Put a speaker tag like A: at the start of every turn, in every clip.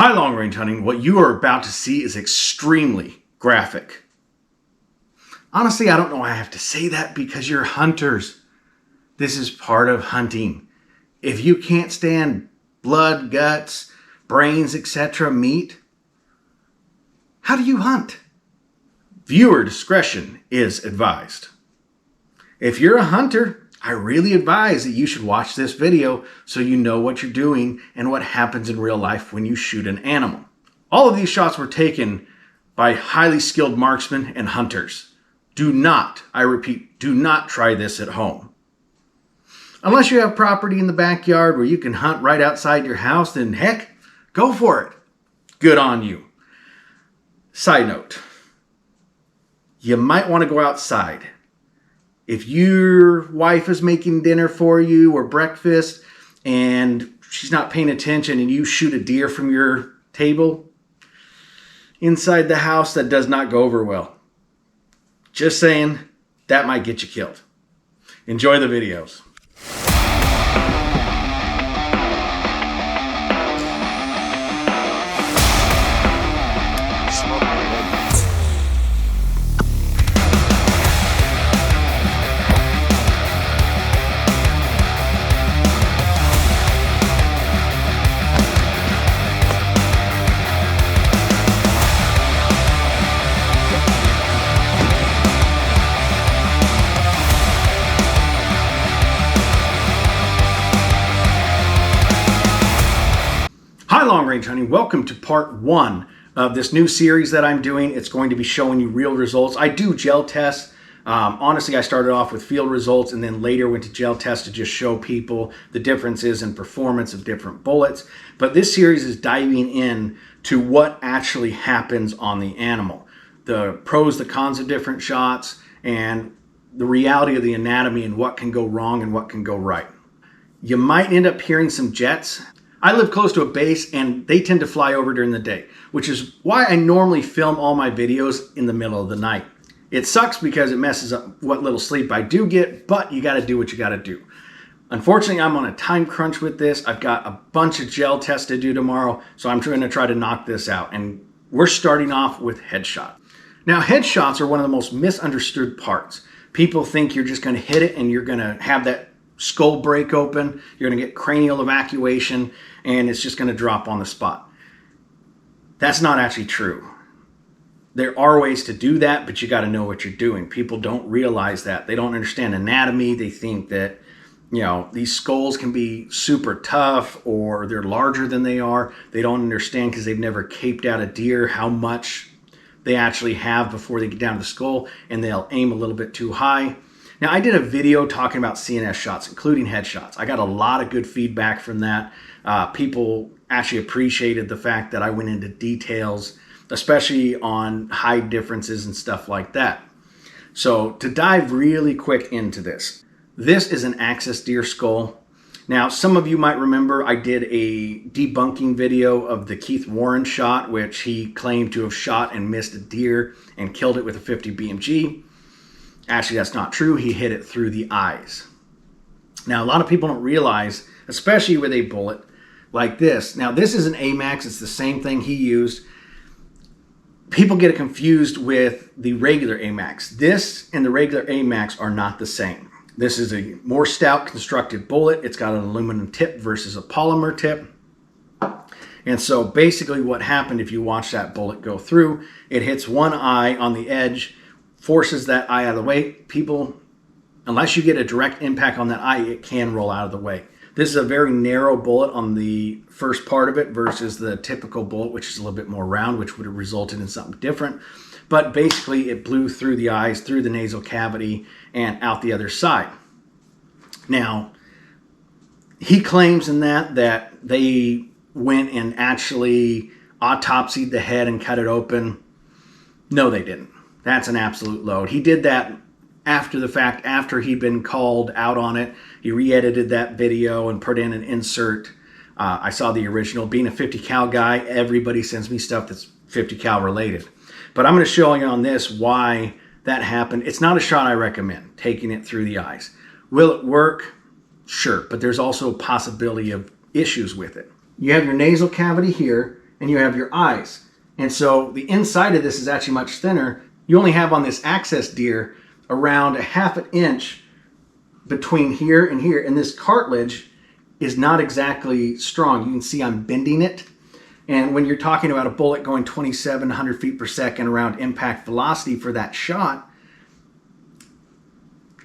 A: Hi, long range hunting. What you are about to see is extremely graphic. Honestly, I don't know why I have to say that because you're hunters. This is part of hunting. If you can't stand blood, guts, brains, etc., meat, how do you hunt? Viewer discretion is advised. If you're a hunter, I really advise that you should watch this video so you know what you're doing and what happens in real life when you shoot an animal. All of these shots were taken by highly skilled marksmen and hunters. Do not, I repeat, do not try this at home. Unless you have property in the backyard where you can hunt right outside your house, then heck, go for it. Good on you. Side note, you might want to go outside. If your wife is making dinner for you or breakfast and she's not paying attention and you shoot a deer from your table inside the house, that does not go over well. Just saying, that might get you killed. Enjoy the videos. Hi, long range hunting. Welcome to part one of this new series that I'm doing. It's going to be showing you real results. I do gel tests. Honestly, I started off with field results and then later went to gel tests to just show people the differences in performance of different bullets. But this series is diving in to what actually happens on the animal. The pros, the cons of different shots, and the reality of the anatomy and what can go wrong and what can go right. You might end up hearing some jets. I live close to a base and they tend to fly over during the day, which is why I normally film all my videos in the middle of the night. It sucks because it messes up what little sleep I do get, but you gotta do what you gotta do. Unfortunately, I'm on a time crunch with this. I've got a bunch of gel tests to do tomorrow, so I'm trying to try to knock this out. And we're starting off with headshot. Now, headshots are one of the most misunderstood parts. People think you're just gonna hit it and you're gonna have that skull break open, you're gonna get cranial evacuation, and it's just gonna drop on the spot. That's not actually true. There are ways to do that, but you gotta know what you're doing. People don't realize that. They don't understand anatomy. They think that, you know, these skulls can be super tough or they're larger than they are. They don't understand because they've never caped out a deer how much they actually have before they get down to the skull, and they'll aim a little bit too high. Now, I did a video talking about CNS shots, including headshots. I got a lot of good feedback from that. People actually appreciated the fact that I went into details, especially on height differences and stuff like that. So to dive really quick into this, this is an axis deer skull. Now, some of you might remember I did a debunking video of the Keith Warren shot, which he claimed to have shot and missed a deer and killed it with a 50 BMG. Actually, that's not true. He hit it through the eyes. Now, a lot of people don't realize, especially with a bullet like this. Now, this is an AMAX. It's the same thing he used. People get it confused with the regular AMAX. This and the regular AMAX are not the same. This is a more stout constructed bullet. It's got an aluminum tip versus a polymer tip. And so basically what happened, if you watch that bullet go through, it hits one eye on the edge, forces that eye out of the way. People, unless you get a direct impact on that eye, it can roll out of the way. This is a very narrow bullet on the first part of it versus the typical bullet, which is a little bit more round, which would have resulted in something different. But basically it blew through the eyes, through the nasal cavity, and out the other side. Now, he claims in that they went and actually autopsied the head and cut it open. No, they didn't. That's an absolute load. He did that after the fact, after he'd been called out on it. He re-edited that video and put in an insert. I saw the original. Being a 50 cal guy, everybody sends me stuff that's 50 cal related. But I'm going to show you on this why that happened. It's not a shot I recommend, taking it through the eyes. Will it work? Sure, but there's also a possibility of issues with it. You have your nasal cavity here, and you have your eyes. And so the inside of this is actually much thinner. You only have on this access deer around a half an inch between here and here. And this cartilage is not exactly strong. You can see I'm bending it. And when you're talking about a bullet going 2,700 feet per second around impact velocity for that shot,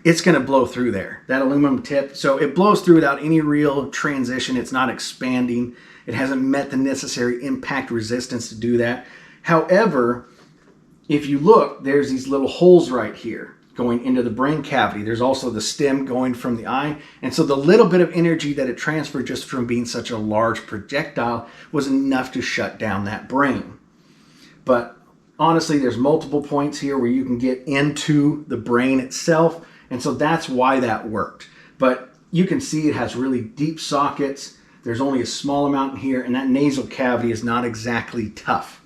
A: it's going to blow through there, that aluminum tip. So it blows through without any real transition. It's not expanding. It hasn't met the necessary impact resistance to do that. However, if you look, there's these little holes right here going into the brain cavity. There's also the stem going from the eye. And so the little bit of energy that it transferred just from being such a large projectile was enough to shut down that brain. But honestly, there's multiple points here where you can get into the brain itself. And so that's why that worked. But you can see it has really deep sockets. There's only a small amount in here, and that nasal cavity is not exactly tough.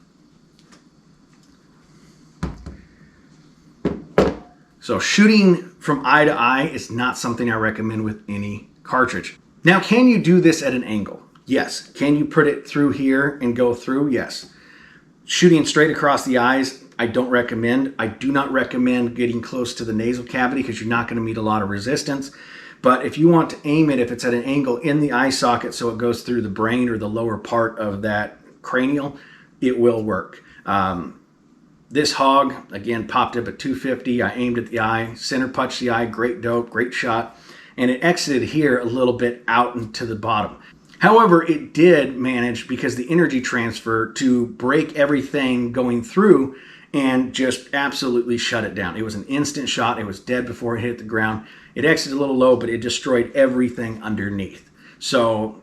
A: So shooting from eye to eye is not something I recommend with any cartridge. Now, can you do this at an angle? Yes. Can you put it through here and go through? Yes. Shooting straight across the eyes, I don't recommend. I do not recommend getting close to the nasal cavity because you're not going to meet a lot of resistance. But if you want to aim it, if it's at an angle in the eye socket so it goes through the brain or the lower part of that cranial, it will work. This hog, again, popped up at 250. I aimed at the eye, center punched the eye, great dope, great shot. And it exited here a little bit out into the bottom. However, it did manage, because the energy transfer, to break everything going through and just absolutely shut it down. It was an instant shot. It was dead before it hit the ground. It exited a little low, but it destroyed everything underneath. So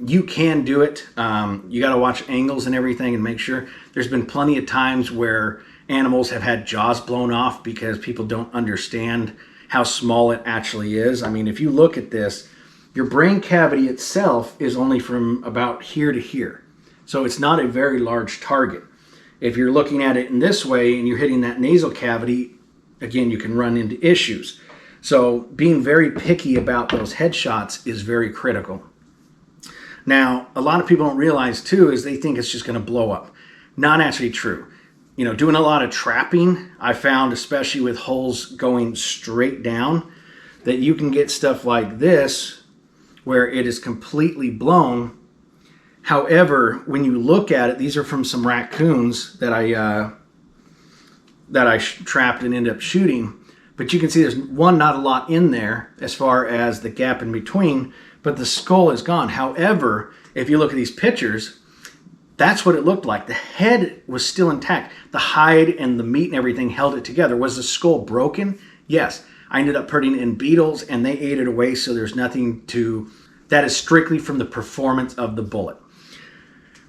A: you can do it. You got to watch angles and everything and make sure. There's been plenty of times where animals have had jaws blown off because people don't understand how small it actually is. I mean, if you look at this, your brain cavity itself is only from about here to here. So it's not a very large target. If you're looking at it in this way and you're hitting that nasal cavity, again, you can run into issues. So being very picky about those headshots is very critical. Now, a lot of people don't realize too is they think it's just going to blow up. Not actually true. You know, doing a lot of trapping, I found, especially with holes going straight down, that you can get stuff like this where it is completely blown. However, when you look at it, these are from some raccoons that I trapped and ended up shooting. But you can see there's not a lot in there as far as the gap in between, but the skull is gone. However, if you look at these pictures, that's what it looked like. The head was still intact. The hide and the meat and everything held it together. Was the skull broken? Yes. I ended up putting in beetles and they ate it away, so there's nothing to... That is strictly from the performance of the bullet.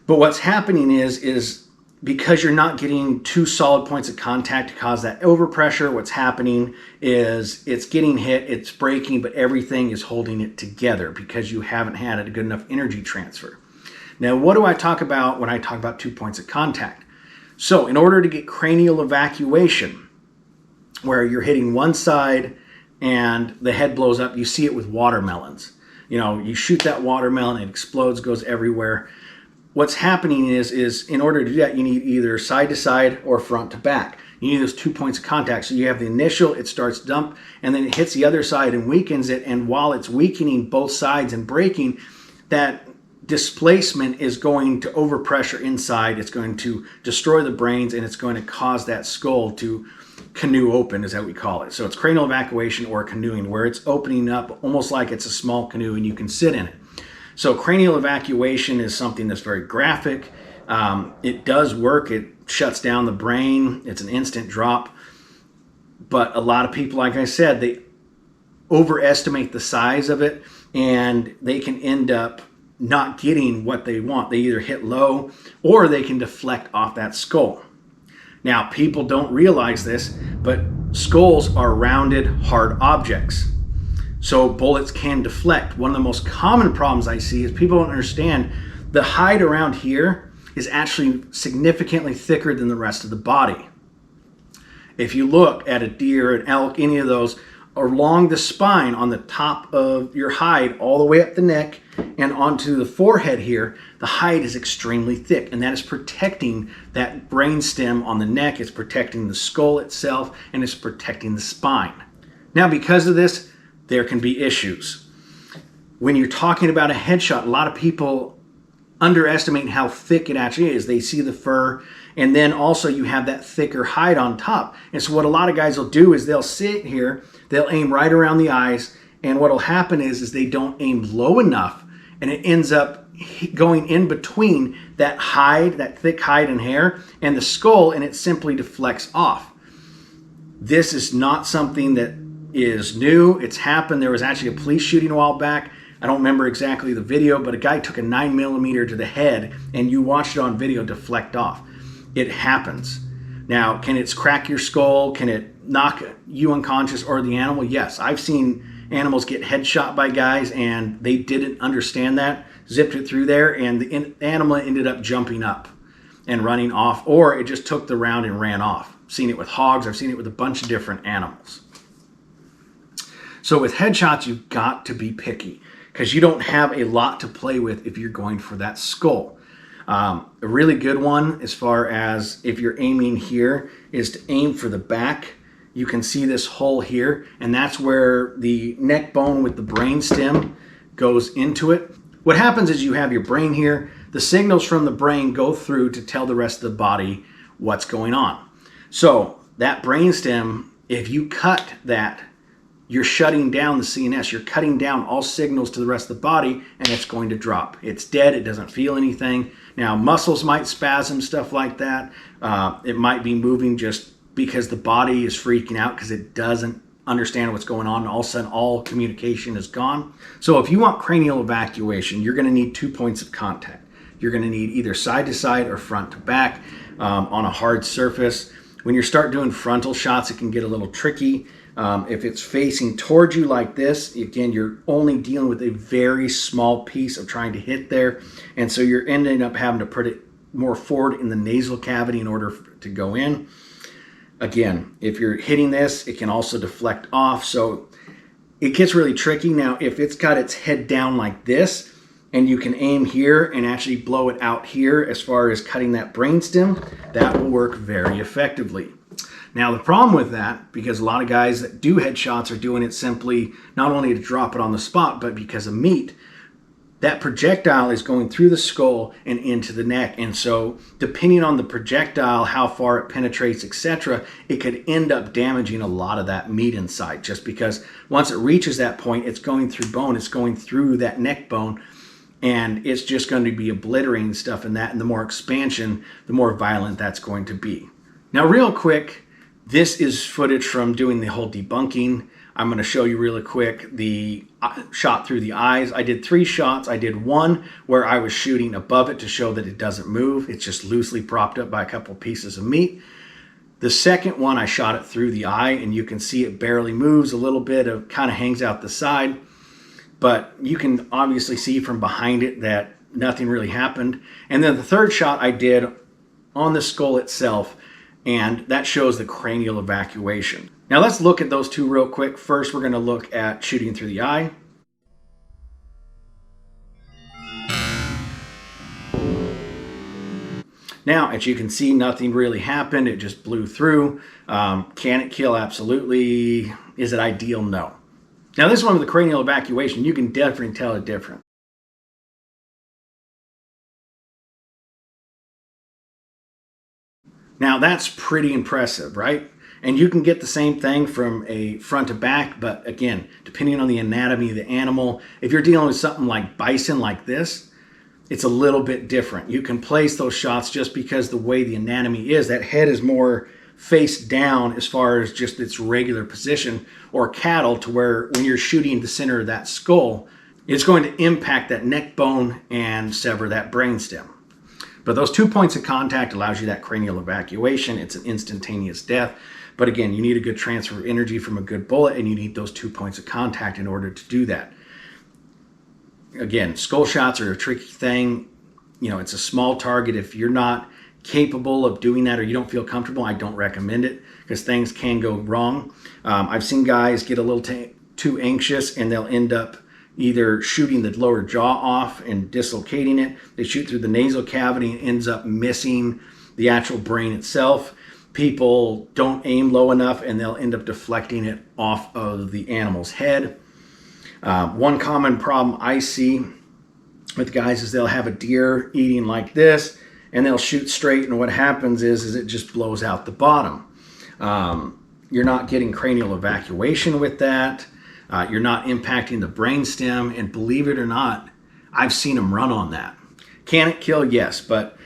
A: But what's happening is because you're not getting two solid points of contact to cause that overpressure, what's happening is it's getting hit, it's breaking, but everything is holding it together because you haven't had a good enough energy transfer. Now, what do I talk about when I talk about 2 points of contact? So in order to get cranial evacuation, where you're hitting one side and the head blows up, you see it with watermelons. You know, you shoot that watermelon, it explodes, goes everywhere. What's happening is in order to do that, you need either side to side or front to back. You need those 2 points of contact. So you have the initial, it starts dump, and then it hits the other side and weakens it. And while it's weakening both sides and breaking, that displacement is going to overpressure inside. It's going to destroy the brains, and it's going to cause that skull to canoe open, is how we call it. So it's cranial evacuation or canoeing, where it's opening up almost like it's a small canoe and you can sit in it. So cranial evacuation is something that's very graphic. It does work. It shuts down the brain. It's an instant drop. But a lot of people, like I said, they overestimate the size of it, and they can end up not getting what they want. They either hit low or they can deflect off that skull. Now, people don't realize this, but skulls are rounded, hard objects. So bullets can deflect. One of the most common problems I see is people don't understand the hide around here is actually significantly thicker than the rest of the body. If you look at a deer, an elk, any of those, along the spine on the top of your hide all the way up the neck and onto the forehead here. The hide is extremely thick, and that is protecting that brain stem on the neck. It's protecting the skull itself, and it's protecting the spine. Now, because of this, there can be issues. When you're talking about a headshot, a lot of people underestimate how thick it actually is. They see the fur, and then also you have that thicker hide on top. And so what a lot of guys will do is they'll sit here, they'll aim right around the eyes, and what will happen is they don't aim low enough, and it ends up going in between that hide, that thick hide and hair, and the skull, and it simply deflects off. This is not something that is new. It's happened. There was actually a police shooting a while back. I don't remember exactly the video, but a guy took a 9mm to the head, and you watched it on video deflect off. It happens. Now, can it crack your skull? Can it knock you unconscious or the animal? Yes. I've seen animals get headshot by guys, and they didn't understand that, zipped it through there, and the animal ended up jumping up and running off, or it just took the round and ran off. I've seen it with hogs. I've seen it with a bunch of different animals. So with headshots, you've got to be picky because you don't have a lot to play with if you're going for that skull. A really good one as far as if you're aiming here is to aim for the back. You can see this hole here, and that's where the neck bone with the brain stem goes into it. What happens is you have your brain here. The signals from the brain go through to tell the rest of the body what's going on. So that brain stem, if you cut that, you're shutting down the CNS. You're cutting down all signals to the rest of the body, and it's going to drop. It's dead. It doesn't feel anything. Now, muscles might spasm, stuff like that. It might be moving just because the body is freaking out because it doesn't understand what's going on. And all of a sudden, all communication is gone. So if you want cranial evacuation, you're going to need 2 points of contact. You're going to need either side to side or front to back on a hard surface. When you start doing frontal shots, it can get a little tricky. If it's facing towards you like this, again, you're only dealing with a very small piece of trying to hit there. And so you're ending up having to put it more forward in the nasal cavity in order to go in. Again, if you're hitting this, it can also deflect off. So it gets really tricky. Now, if it's got its head down like this, and you can aim here and actually blow it out here as far as cutting that brainstem, that will work very effectively. Now, the problem with that, because a lot of guys that do headshots are doing it simply not only to drop it on the spot, but because of meat, that projectile is going through the skull and into the neck. And so depending on the projectile, how far it penetrates, etc., it could end up damaging a lot of that meat inside, just because once it reaches that point, it's going through bone, it's going through that neck bone, and it's just going to be obliterating stuff in that. And the more expansion, the more violent that's going to be. Now, real quick, this is footage from doing the whole debunking. I'm going to show you really quick the shot through the eyes. I did 3 shots. I did one where I was shooting above it to show that it doesn't move. It's just loosely propped up by a couple pieces of meat. The second one, I shot it through the eye, and you can see it barely moves a little bit. It kind of hangs out the side. But you can obviously see from behind it that nothing really happened. And then the third shot I did on the skull itself, and that shows the cranial evacuation. Now let's look at those two real quick. First, we're going to look at shooting through the eye. Now, as you can see, nothing really happened. It just blew through. Can it kill? Absolutely. Is it ideal? No. Now, this one with the cranial evacuation, you can definitely tell it different. Now, that's pretty impressive, right? And you can get the same thing from a front to back, but again, depending on the anatomy of the animal, if you're dealing with something like bison like this, it's a little bit different. You can place those shots just because the way the anatomy is. That head is more face down as far as just its regular position, or cattle, to where when you're shooting the center of that skull, it's going to impact that neck bone and sever that brainstem. But those 2 points of contact allows you that cranial evacuation. It's an instantaneous death. But again, you need a good transfer of energy from a good bullet, and you need those 2 points of contact in order to do that. Again, skull shots are a tricky thing. You know, it's a small target. If you're not capable of doing that or you don't feel comfortable, I don't recommend it because things can go wrong. I've seen guys get a little too anxious and they'll end up either shooting the lower jaw off and dislocating it. They shoot through the nasal cavity and ends up missing the actual brain itself. People don't aim low enough and they'll end up deflecting it off of the animal's head. One common problem I see with guys is they'll have a deer eating like this and they'll shoot straight, and what happens is it just blows out the bottom. You're not getting cranial evacuation with that. You're not impacting the brainstem, and believe it or not, I've seen them run on that. Can it kill? Yes, but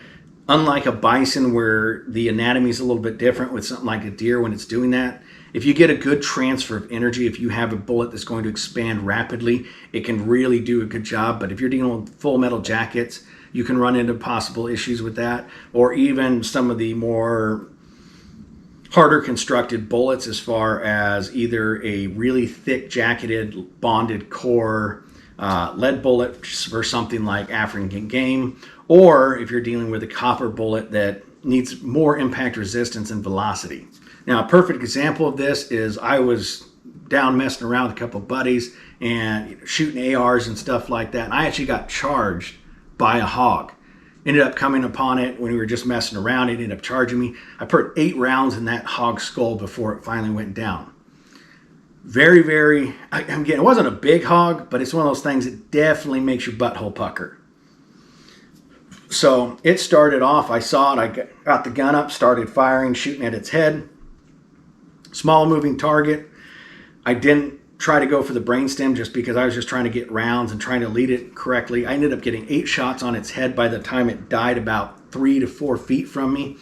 A: unlike a bison where the anatomy is a little bit different with something like a deer when it's doing that, if you get a good transfer of energy, if you have a bullet that's going to expand rapidly, it can really do a good job. But if you're dealing with full metal jackets, you can run into possible issues with that, or even some of the more harder constructed bullets as far as either a really thick jacketed bonded core lead bullet for something like African game, or if you're dealing with a copper bullet that needs more impact resistance and velocity. Now, a perfect example of this is I was down messing around with a couple of buddies and shooting ARs and stuff like that, and I actually got charged by a hog. Ended up coming upon it when we were just messing around. It ended up charging me. I put 8 rounds in that hog's skull before it finally went down. Very, very, again, it wasn't a big hog, but it's one of those things that definitely makes your butthole pucker. So it started off, I saw it, I got the gun up, started firing, shooting at its head. Small moving target. I didn't try to go for the brainstem just because I was just trying to get rounds and trying to lead it correctly. I ended up getting 8 shots on its head by the time it died about 3 to 4 feet from me.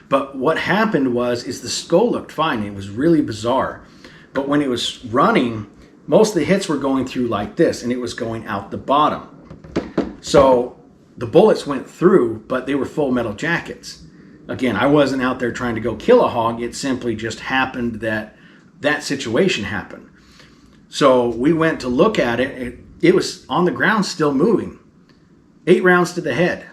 A: But what happened is the skull looked fine. It was really bizarre. But when it was running, most of the hits were going through like this, and it was going out the bottom. So the bullets went through, but they were full metal jackets. Again, I wasn't out there trying to go kill a hog. It simply just happened that that situation happened. So we went to look at it. It was on the ground still moving. 8 rounds to the head.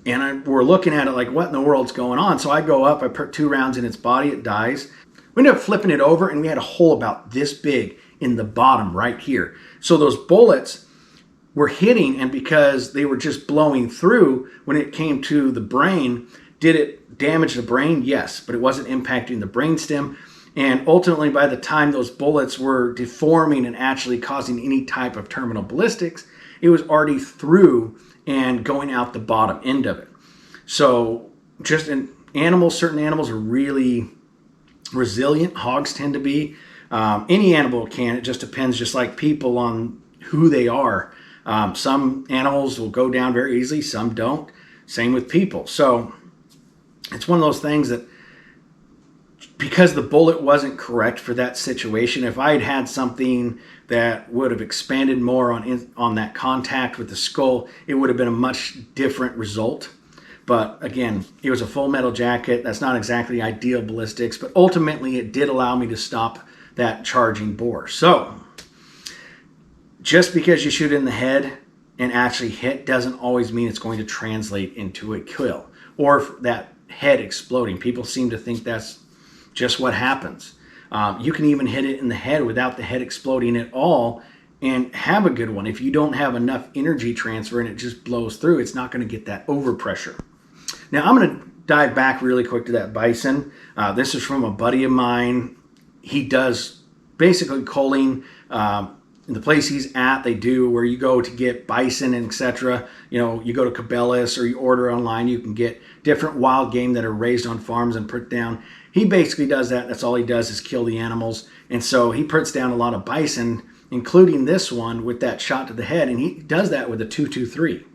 A: And we're looking at it like, what in the world's going on? So I go up, I put 2 rounds in its body, it dies. We ended up flipping it over, and we had a hole about this big in the bottom right here. So those bullets were hitting, and because they were just blowing through, when it came to the brain, did it damage the brain? Yes, but it wasn't impacting the brainstem. And ultimately, by the time those bullets were deforming and actually causing any type of terminal ballistics, it was already through and going out the bottom end of it. So just in animals, certain animals are really resilient. Hogs tend to be. Any animal can. It just depends, just like people, on who they are. Some animals will go down very easily. Some don't. Same with people. So it's one of those things that, because the bullet wasn't correct for that situation, if I had had something that would have expanded more on that contact with the skull, it would have been a much different result. But again, it was a full metal jacket. That's not exactly ideal ballistics, but ultimately it did allow me to stop that charging boar. So just because you shoot in the head and actually hit doesn't always mean it's going to translate into a kill or that head exploding. People seem to think that's just what happens. You can even hit it in the head without the head exploding at all and have a good one. If you don't have enough energy transfer and it just blows through, it's not going to get that overpressure. Now I'm going to dive back really quick to that bison. This is from a buddy of mine. He does basically culling. In the place he's at, they do where you go to get bison and etc. You know, you go to Cabela's or you order online, you can get different wild game that are raised on farms and put down. He basically does that. That's all he does is kill the animals. And so he puts down a lot of bison, including this one with that shot to the head. And he does that with a 223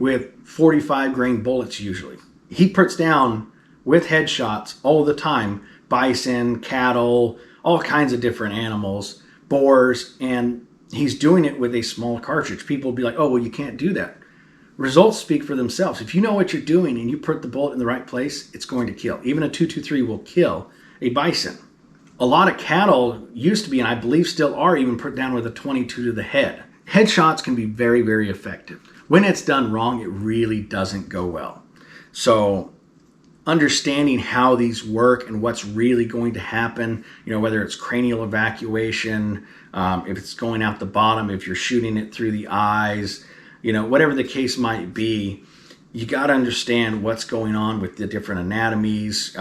A: with 45 grain bullets usually. He puts down with headshots all the time, bison, cattle, all kinds of different animals, boars, and he's doing it with a small cartridge. People will be like, oh, well, you can't do that. Results speak for themselves. If you know what you're doing and you put the bullet in the right place, it's going to kill. Even a 223 will kill a bison. A lot of cattle used to be, and I believe still are, even put down with a 22 to the head. Headshots can be very, very effective. When it's done wrong, it really doesn't go well. So understanding how these work and what's really going to happen, whether it's cranial evacuation, if it's going out the bottom, if you're shooting it through the eyes, whatever the case might be, you got to understand what's going on with the different anatomies.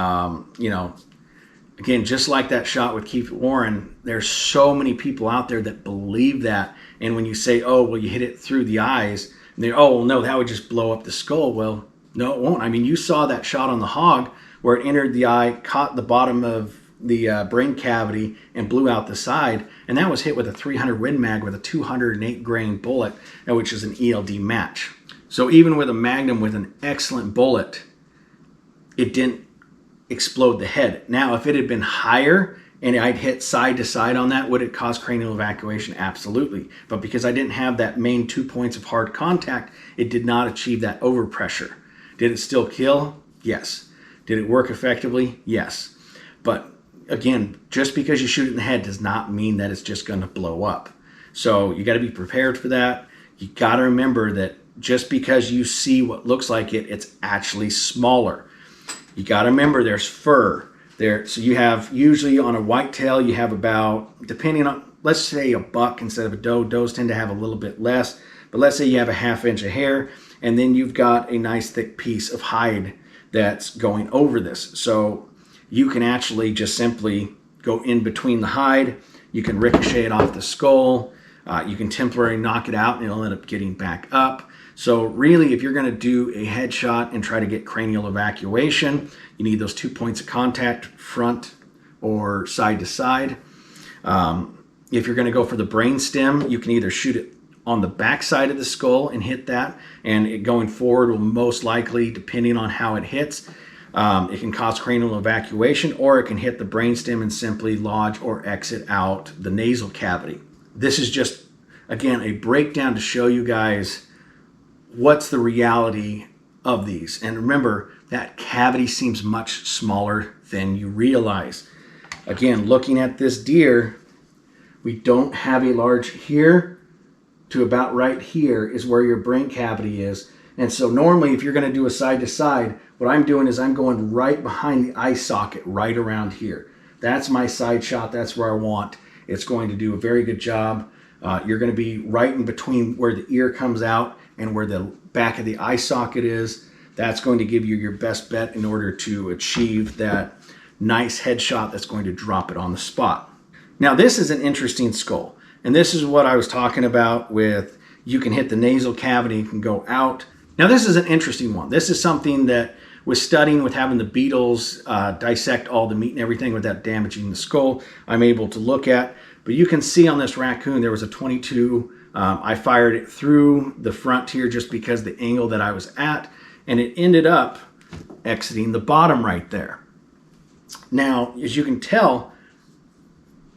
A: Again, just like that shot with Keith Warren, there's so many people out there that believe that. And when you say, oh, well, you hit it through the eyes, and they're, oh, well, no, that would just blow up the skull. Well, no, it won't. I mean, you saw that shot on the hog where it entered the eye, caught the bottom of the brain cavity, and blew out the side. And that was hit with a 300 Win Mag with a 208 grain bullet, which is an ELD match. So even with a Magnum with an excellent bullet, it didn't explode the head. Now, if it had been higher and I'd hit side to side on that, would it cause cranial evacuation? Absolutely. But because I didn't have that main 2 points of hard contact, it did not achieve that overpressure. Did it still kill? Yes. Did it work effectively? Yes. But again, just because you shoot it in the head does not mean that it's just going to blow up. So you got to be prepared for that. You got to remember that just because you see what looks like it, it's actually smaller. You got to remember there's fur there. So you have, usually on a whitetail, you have about, depending on, let's say a buck instead of a doe. Does tend to have a little bit less. But let's say you have a 1/2 inch of hair, and then you've got a nice thick piece of hide that's going over this. So you can actually just simply go in between the hide. You can ricochet it off the skull. You can temporarily knock it out and it'll end up getting back up. So really, if you're going to do a headshot and try to get cranial evacuation, you need those 2 points of contact, front or side to side. If you're going to go for the brain stem, you can either shoot it on the back side of the skull and hit that, and it going forward will most likely, depending on how it hits, it can cause cranial evacuation, or it can hit the brainstem and simply lodge or exit out the nasal cavity. This is just, again, a breakdown to show you guys what's the reality of these. And remember, that cavity seems much smaller than you realize. Again, looking at this deer, we don't have a large here to about right here is where your brain cavity is. And so normally if you're going to do a side to side, what I'm doing is I'm going right behind the eye socket, right around here. That's my side shot. That's where I want. It's going to do a very good job. You're going to be right in between where the ear comes out and where the back of the eye socket is. That's going to give you your best bet in order to achieve that nice headshot that's going to drop it on the spot. Now, this is an interesting skull. And this is what I was talking about with, you can hit the nasal cavity, you can go out. Now, this is an interesting one. This is something that with studying, with having the beetles dissect all the meat and everything without damaging the skull, I'm able to look at. But you can see on this raccoon, there was a 22. I fired it through the front here just because the angle that I was at, and it ended up exiting the bottom right there. Now, as you can tell,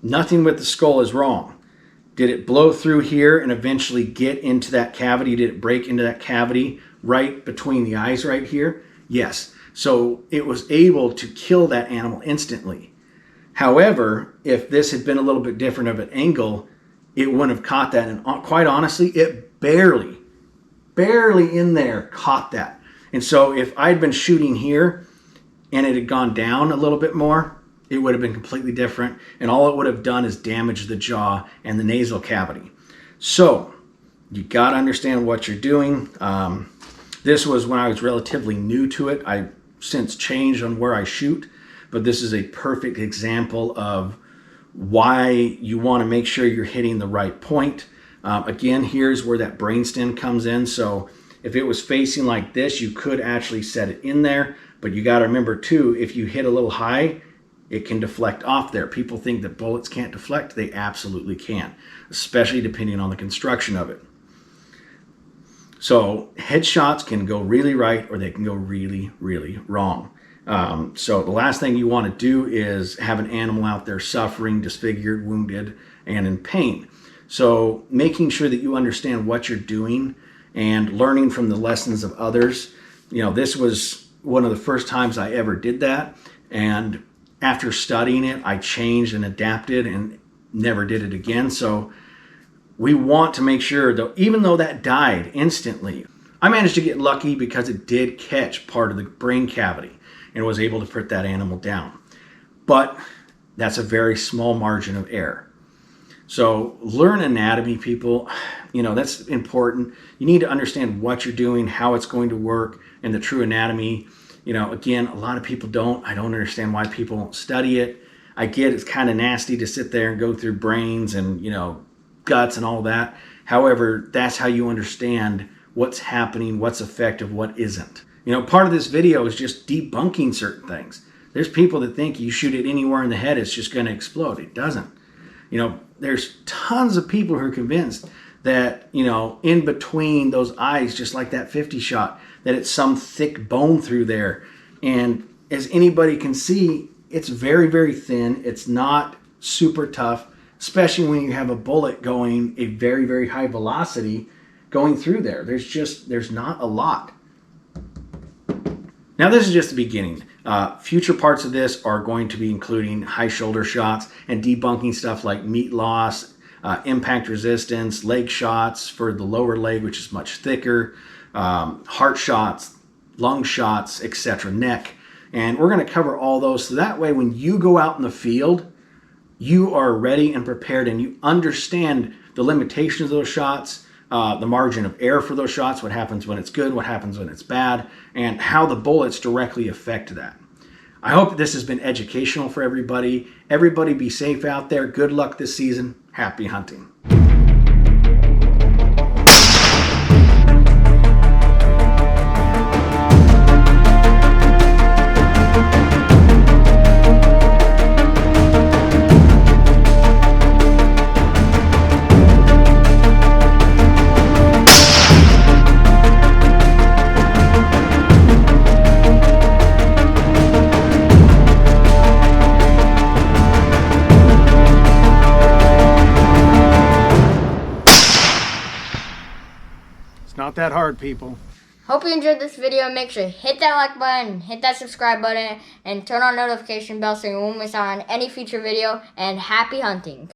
A: nothing with the skull is wrong. Did it blow through here and eventually get into that cavity? Did it break into that cavity right between the eyes right here? Yes. So it was able to kill that animal instantly. However, if this had been a little bit different of an angle, it wouldn't have caught that. And quite honestly, it barely in there caught that. And so if I'd been shooting here and it had gone down a little bit more, it would have been completely different, and all it would have done is damage the jaw and the nasal cavity. So you got to understand what you're doing. This was when I was relatively new to it. I've since changed on where I shoot, but this is a perfect example of why you want to make sure you're hitting the right point. Again, here's where that brainstem comes in. So if it was facing like this, you could actually set it in there, but you got to remember too, if you hit a little high, it can deflect off there. People think that bullets can't deflect. They absolutely can, especially depending on the construction of it. So headshots can go really right or they can go really, really wrong. So the last thing you want to do is have an animal out there suffering, disfigured, wounded, and in pain. So making sure that you understand what you're doing and learning from the lessons of others. This was one of the first times I ever did that. And after studying it, I changed and adapted and never did it again. So we want to make sure that even though that died instantly, I managed to get lucky because it did catch part of the brain cavity and was able to put that animal down. But that's a very small margin of error. So learn anatomy, people. That's important. You need to understand what you're doing, how it's going to work, and the true anatomy. Again, a lot of people don't. I don't understand why people don't study it. I get it's kind of nasty to sit there and go through brains and, guts and all that. However, that's how you understand what's happening, what's effective, what isn't. Part of this video is just debunking certain things. There's people that think you shoot it anywhere in the head, it's just going to explode. It doesn't. There's tons of people who are convinced that, in between those eyes, just like that 50 shot, that it's some thick bone through there. And as anybody can see, it's very, very thin. It's not super tough, especially when you have a bullet going a very, very high velocity going through there. There's not a lot. Now, this is just the beginning. Future parts of this are going to be including high shoulder shots and debunking stuff like meat loss, impact resistance, leg shots for the lower leg, which is much thicker, heart shots, lung shots, etc., neck. And we're going to cover all those so that way when you go out in the field, you are ready and prepared and you understand the limitations of those shots, the margin of error for those shots, what happens when it's good, what happens when it's bad, and how the bullets directly affect that. I hope this has been educational for everybody. Everybody be safe out there. Good luck this season. Happy hunting. Not that hard, people.
B: Hope you enjoyed this video. Make sure to hit that like button, hit that subscribe button, and turn on notification bell so you won't miss out on any future video. And happy hunting.